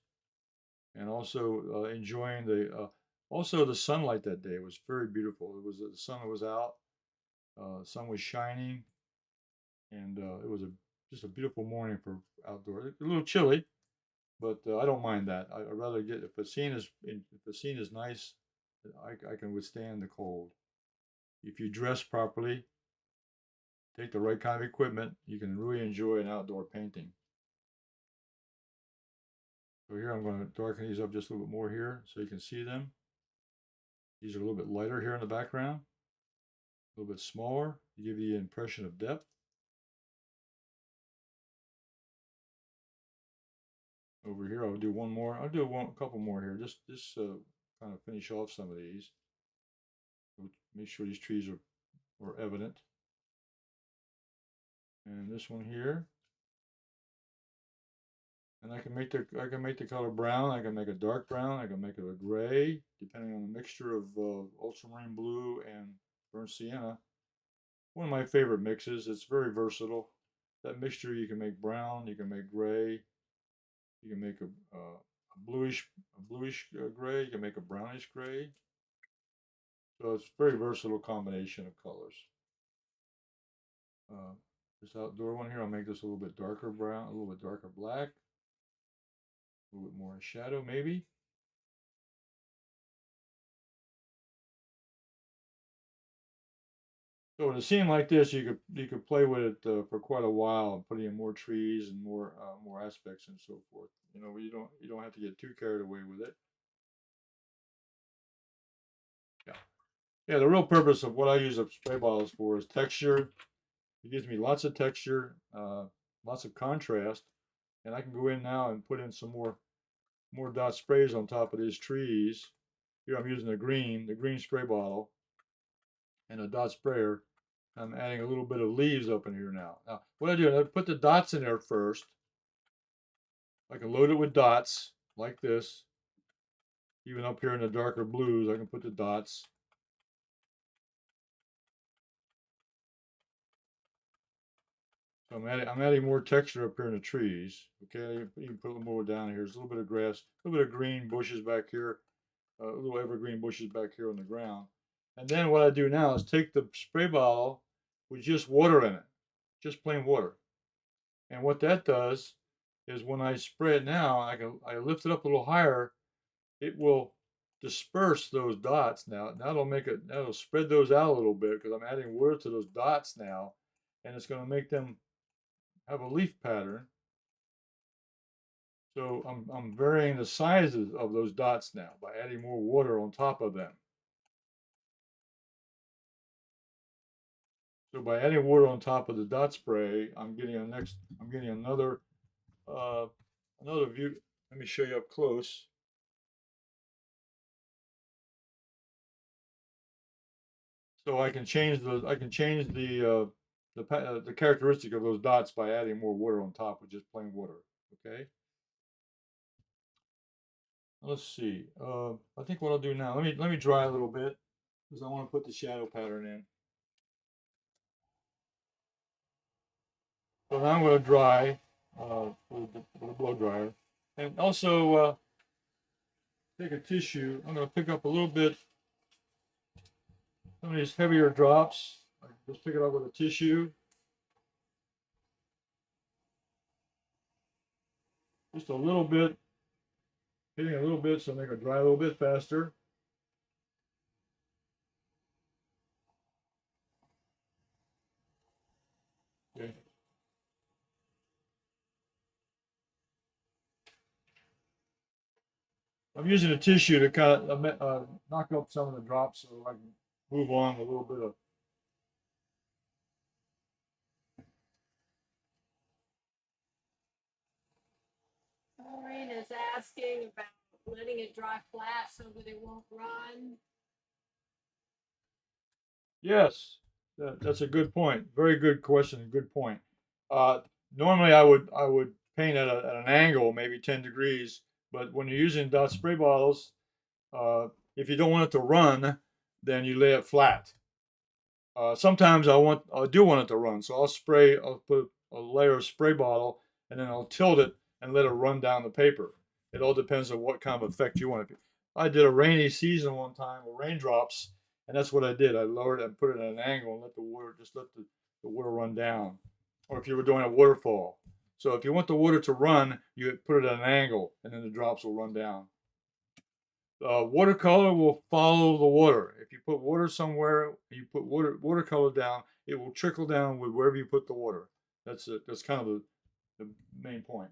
and also enjoying the sunlight that day. It was very beautiful. It was the sun was out, the sun was shining, and it was just a beautiful morning for outdoor. A little chilly, but I don't mind that. I'd rather get if the scene is nice, I can withstand the cold. If you dress properly, take the right kind of equipment, you can really enjoy an outdoor painting. So here I'm going to darken these up just a little bit more here so you can see them. These are a little bit lighter here in the background, a little bit smaller to give you the impression of depth. Over here, I'll do one more. I'll do a couple more here, just kind of finish off some of these. Make sure these trees are evident. And this one here. And I can make the color brown. I can make a dark brown. I can make it a gray, depending on the mixture of ultramarine blue and burnt sienna. One of my favorite mixes. It's very versatile. That mixture you can make brown. You can make gray. You can make a bluish gray. You can make a brownish gray. So it's a very versatile combination of colors. This outdoor one here, I'll make this a little bit darker brown, a little bit darker black, a little bit more shadow maybe. So in a scene like this, you could play with it for quite a while, putting in more trees and more aspects and so forth. You know, you don't have to get too carried away with it. Yeah, yeah. The real purpose of what I use the spray bottles for is texture. It gives me lots of texture, lots of contrast, and I can go in now and put in some more dot sprays on top of these trees. Here I'm using the green spray bottle and a dot sprayer. I'm adding a little bit of leaves up in here now. Now, what I do, I put the dots in there first. I can load it with dots like this. Even up here in the darker blues, I can put the dots. So I'm adding more texture up here in the trees. Okay, you can put a little more down here. There's a little bit of grass, a little bit of green bushes back here, little evergreen bushes back here on the ground. And then what I do now is take the spray bottle with just water in it, just plain water. And what that does is when I spray it now, I lift it up a little higher, it will disperse those dots now. That'll spread those out a little bit because I'm adding water to those dots now, and it's going to make them have a leaf pattern. So I'm varying the sizes of those dots now by adding more water on top of them. So by adding water on top of the dot spray, I'm getting another view. Let me show you up close. So I can change the characteristic of those dots by adding more water on top of just plain water. Okay. Let's see. I think what I'll do now. Let me dry a little bit. because I want to put the shadow pattern in. So now I'm going to dry with the blow dryer. And also take a tissue. I'm going to pick up a little bit, some of these heavier drops. Just pick it up with a tissue. Just a little bit, hitting a little bit so they can dry a little bit faster. Okay. I'm using a tissue to kind of knock up some of the drops so I can move on a little bit of. Maureen is asking about letting it dry flat so that it won't run. Yes, that's a good point. Very good question. Good point. Normally, I would paint at an angle, maybe 10 degrees. But when you're using dot spray bottles, if you don't want it to run, then you lay it flat. Sometimes I do want it to run, so I'll put a layer of spray bottle, and then I'll tilt it and let it run down the paper. It all depends on what kind of effect you want. I did a rainy season one time with raindrops, and that's what I did. I lowered it and put it at an angle and let the water run down. Or if you were doing a waterfall. So if you want the water to run, you put it at an angle, and then the drops will run down. Watercolor will follow the water. If you put water somewhere, you put watercolor down, it will trickle down with wherever you put the water. That's it. That's kind of the main point.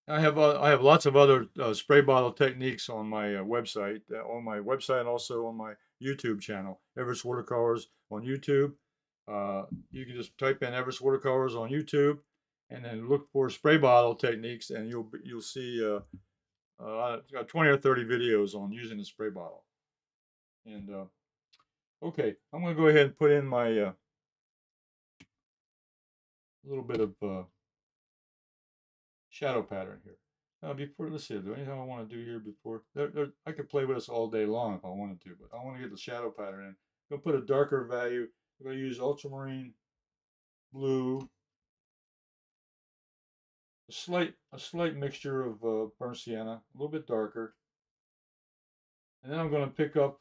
I have lots of other spray bottle techniques on my website, and also on my YouTube channel, Everett's Watercolors on YouTube. You can just type in Everett's Watercolors on YouTube, and then look for spray bottle techniques, and you'll see. Got 20 or 30 videos on using the spray bottle. And okay, I'm going to go ahead and put in my little bit of shadow pattern here. Before, let's see, is there anything I want to do here before? I could play with this all day long if I wanted to, but I want to get the shadow pattern in. I'm going to put a darker value. I'm going to use ultramarine blue, a slight mixture of burnt sienna, a little bit darker. And then I'm going to pick up,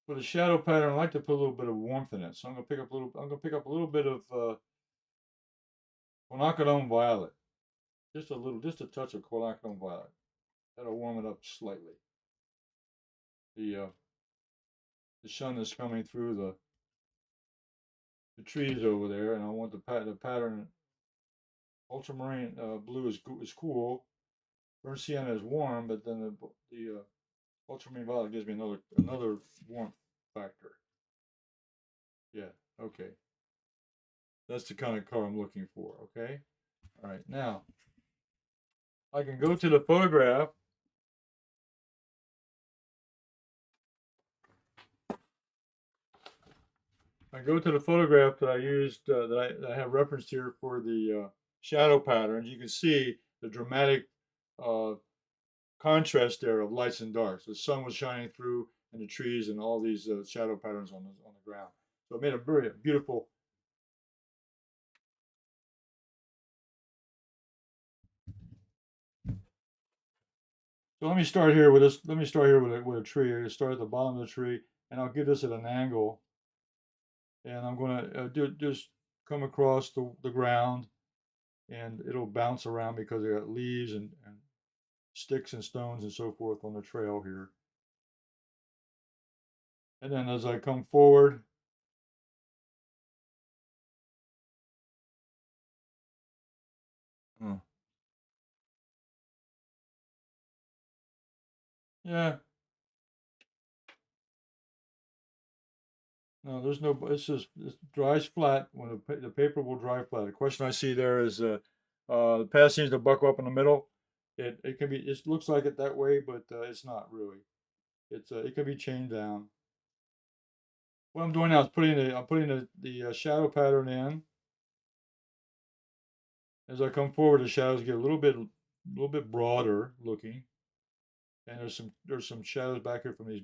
for the shadow pattern, I like to put a little bit of warmth in it. So I'm going to pick up a little bit of quinacridone violet. Just a touch of quinacridone violet. That'll warm it up slightly. The sun is coming through the trees over there, and I want the pattern. Ultramarine blue is cool. Burnt sienna is warm, but then the ultramarine violet gives me another warmth factor. Yeah. Okay. That's the kind of color I'm looking for. Okay. All right. Now I can go to the photograph. I go to the photograph that I used, that I have referenced here for the shadow patterns. You can see the dramatic contrast there of lights and darks. The sun was shining through, and the trees, and all these shadow patterns on the ground. So it made a very beautiful. So let me start here with this. Let me start here with a tree. I start at the bottom of the tree, and I'll get this at an angle, and I'm going to just come across the ground, and it'll bounce around because they got leaves and sticks and stones and so forth on the trail here. And then as I come forward, yeah, no, there's no, it dries flat when the paper will dry flat. The question I see there is the pad seems to buckle up in the middle. It can be, it looks like it that way, but it's not really. It can be chained down. What I'm doing now is I'm putting the shadow pattern in. As I come forward, the shadows get a little bit broader looking, And there's some shadows back here from these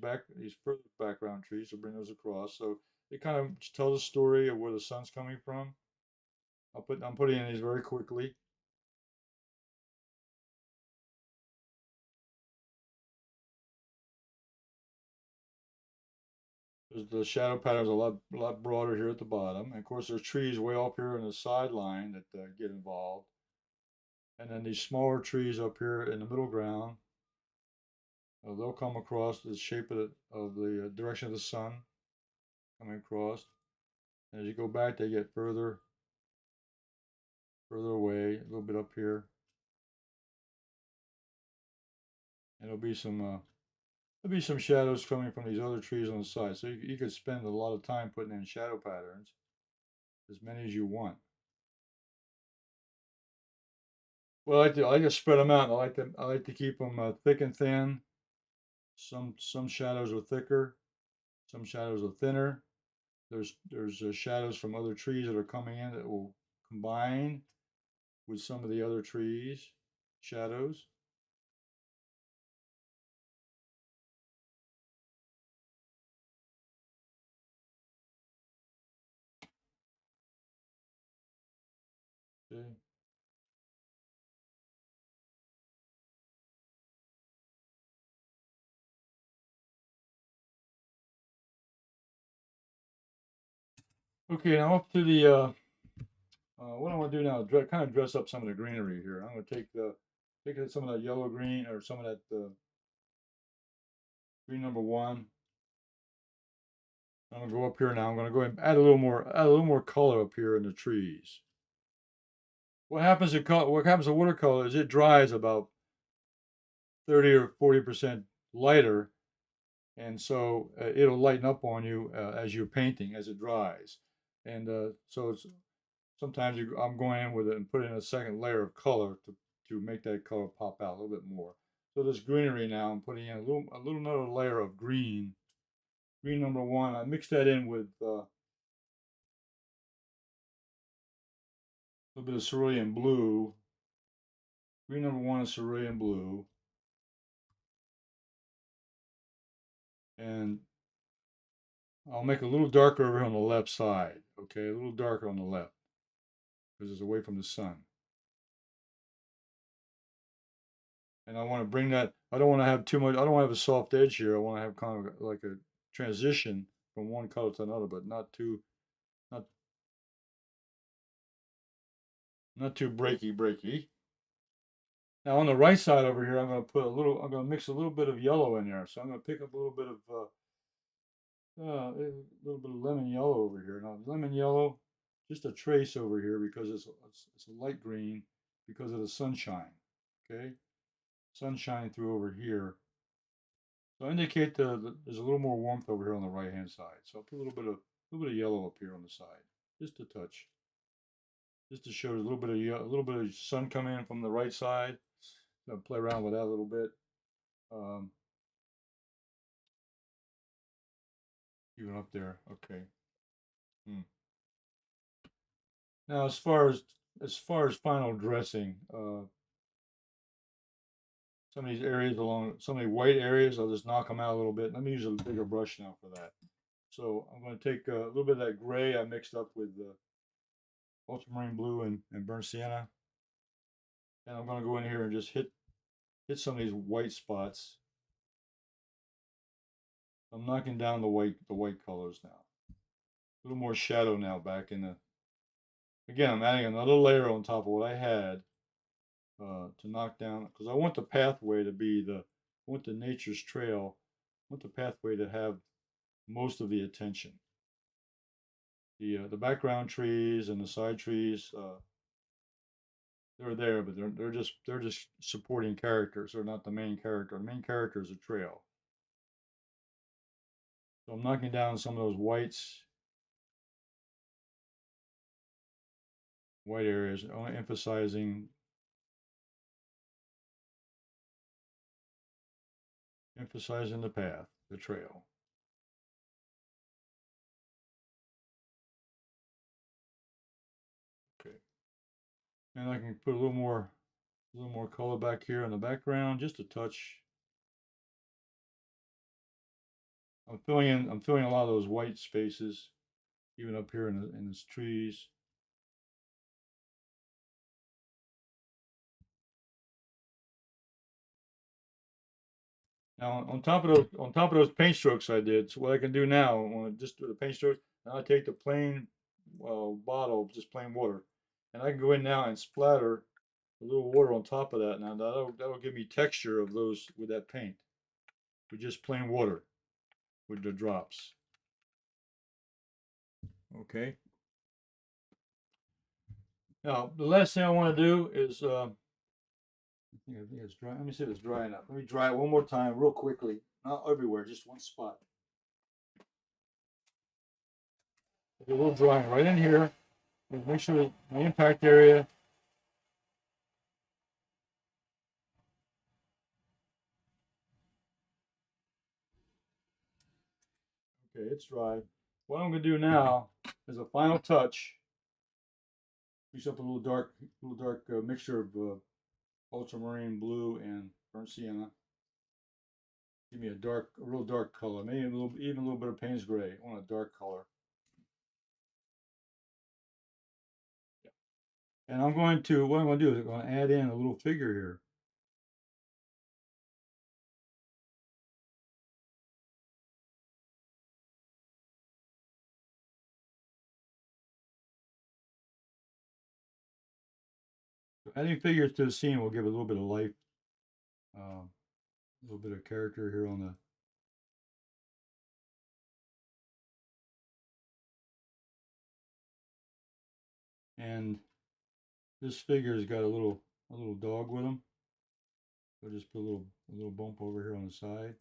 further background trees to bring those across. So it kind of tells a story of where the sun's coming from. I'm putting in these very quickly. The shadow pattern's a lot broader here at the bottom. And of course, there's trees way up here in the sideline that get involved. And then these smaller trees up here in the middle ground, they'll come across the shape of the direction of the sun coming across. And as you go back, they get further away, a little bit up here. And there'll be some shadows coming from these other trees on the side. So you could spend a lot of time putting in shadow patterns, as many as you want. Well, I like to spread them out. I like to keep them thick and thin. Some shadows are thicker, some shadows are thinner. There's shadows from other trees that are coming in that will combine with some of the other trees shadows. Okay. Okay, now up to the what I want to do now is kind of dress up some of the greenery here. I'm going to take some of that yellow green or some of that green number one. I'm going to go up here now. I'm going to go and add a little more color up here in the trees. What happens to watercolor is it dries about 30 or 40% lighter, and so it'll lighten up on you as you're painting as it dries. And so sometimes I'm going in with it and putting a second layer of color to make that color pop out a little bit more. So this greenery now, I'm putting in a little another layer of green. Green number one. I mixed that in with a little bit of cerulean blue. Green number one is cerulean blue. And I'll make it a little darker over here on the left side. Okay, a little darker on the left because it's away from the sun. And I want to bring that, I don't want to have too much, I don't want to have a soft edge here. I want to have kind of like a transition from one color to another, but not, not too breaky. Now on the right side over here, I'm going to I'm going to mix a little bit of yellow in there. So I'm going to pick up a little bit of, a little bit of lemon yellow over here. Now lemon yellow, just a trace over here because it's a light green because of the sunshine. Okay, sun shining through over here. So indicate there's a little more warmth over here on the right hand side. So I'll put a little bit of yellow up here on the side, just a touch, just to show a a little bit of sun coming in from the right side. So I'll play around with that a little bit. Um, even up there, okay. Hmm. Now as far as final dressing, some of these areas some of the white areas, I'll just knock them out a little bit. Let me use a bigger brush now for that. So I'm going to take a little bit of that gray I mixed up with ultramarine blue and burnt sienna. And I'm going to go in here and just hit some of these white spots. I'm knocking down the white colors now. A little more shadow now back in the. Again, I'm adding another layer on top of what I had to knock down because I want the pathway to be I want the nature's trail. I want the pathway to have most of the attention. The background trees and the side trees, they're there, but they're just supporting characters. They're not the main character. The main character is a trail. So I'm knocking down some of those white areas, emphasizing the path, the trail. Okay, and I can put a little more color back here in the background, just a touch. I'm filling a lot of those white spaces, even up here in these trees. Now on top of those paint strokes I did, so what I can do now, when I just do the paint strokes, now I take the plain bottle, just plain water, and I can go in now and splatter a little water on top of that. Now that'll give me texture of those with that paint, with just plain water with the drops. Okay. Now the last thing I want to do is I think it's dry. Let me see if it's dry enough. Let me dry it one more time real quickly. Not everywhere, just one spot. A little drying right in here. Make sure my impact area. Okay, it's dry. What I'm gonna do now is a final touch. Use up a little dark mixture of ultramarine blue and burnt sienna. Give me a real dark color. Maybe even a little bit of Payne's gray. I want a dark color. And what I'm going to do is I'm going to add in a little figure here. So adding figures to the scene will give a little bit of life, a little bit of character here on the. And this figure's got a little dog with him. So just put a little bump over here on the side.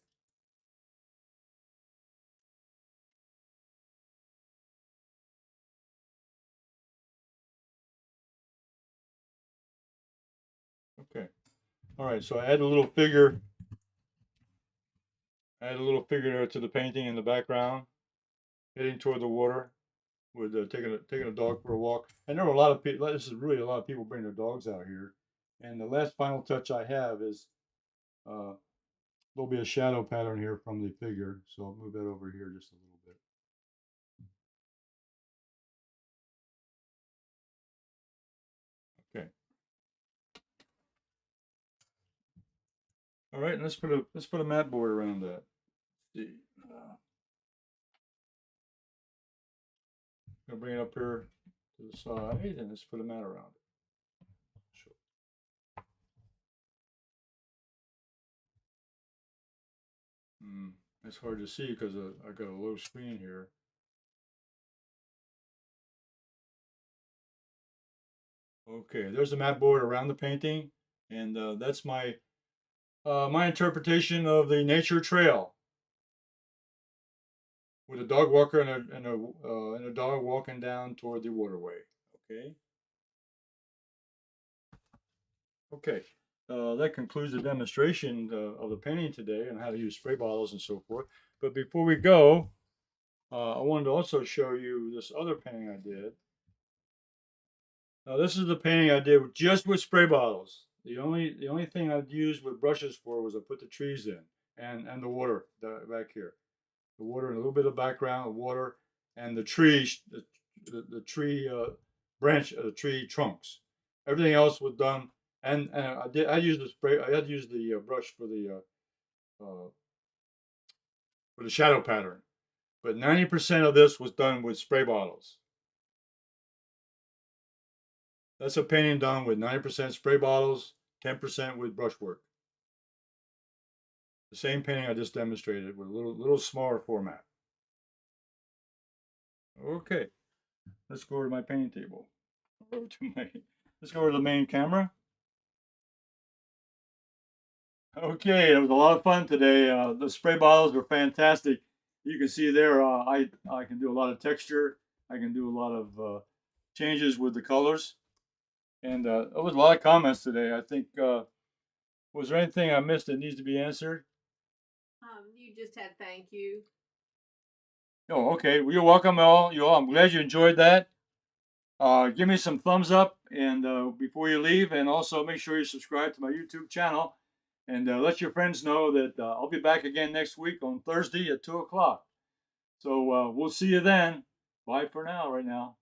Okay. All right. So I add a little figure. Add a little figure there to the painting in the background, heading toward the water, with taking a dog for a walk. And there were a lot of people. This is really a lot of people bring their dogs out here. And the last final touch I have is there'll be a shadow pattern here from the figure. So I'll move that over here just a little bit. Okay. All right, and let's put a mat board around that. Let's see. Gonna bring it up here to the side, and let's put a mat around it. It's hard to see because I got a low screen here. Okay, there's a mat board around the painting, and that's my interpretation of the nature trail with a dog walker and a dog walking down toward the waterway. Okay. Okay. That concludes the demonstration of the painting today and how to use spray bottles and so forth. But before we go, I wanted to also show you this other painting I did. Now this is the painting I did just with spray bottles. The only thing I'd used with brushes for was I put the trees in and the water back here. The water and a little bit of background of water and the tree the tree branch the tree trunks. Everything else was done and I used the spray I had used the brush uh, for the shadow pattern. But 90% of this was done with spray bottles. That's a painting done with 90% spray bottles, 10% with brushwork. The same painting I just demonstrated with a little smaller format. Okay, let's go over to my painting table. Let's go over to the main camera. Okay, it was a lot of fun today. The spray bottles were fantastic. You can see there, I can do a lot of texture. I can do a lot of changes with the colors. And there was a lot of comments today. I think, was there anything I missed that needs to be answered? You just had thank you. Oh, okay. Well, you're welcome, all. I'm glad you enjoyed that. Give me some thumbs up and before you leave, and also make sure you subscribe to my YouTube channel. And let your friends know that I'll be back again next week on Thursday at 2 o'clock. So we'll see you then. Bye for now, right now.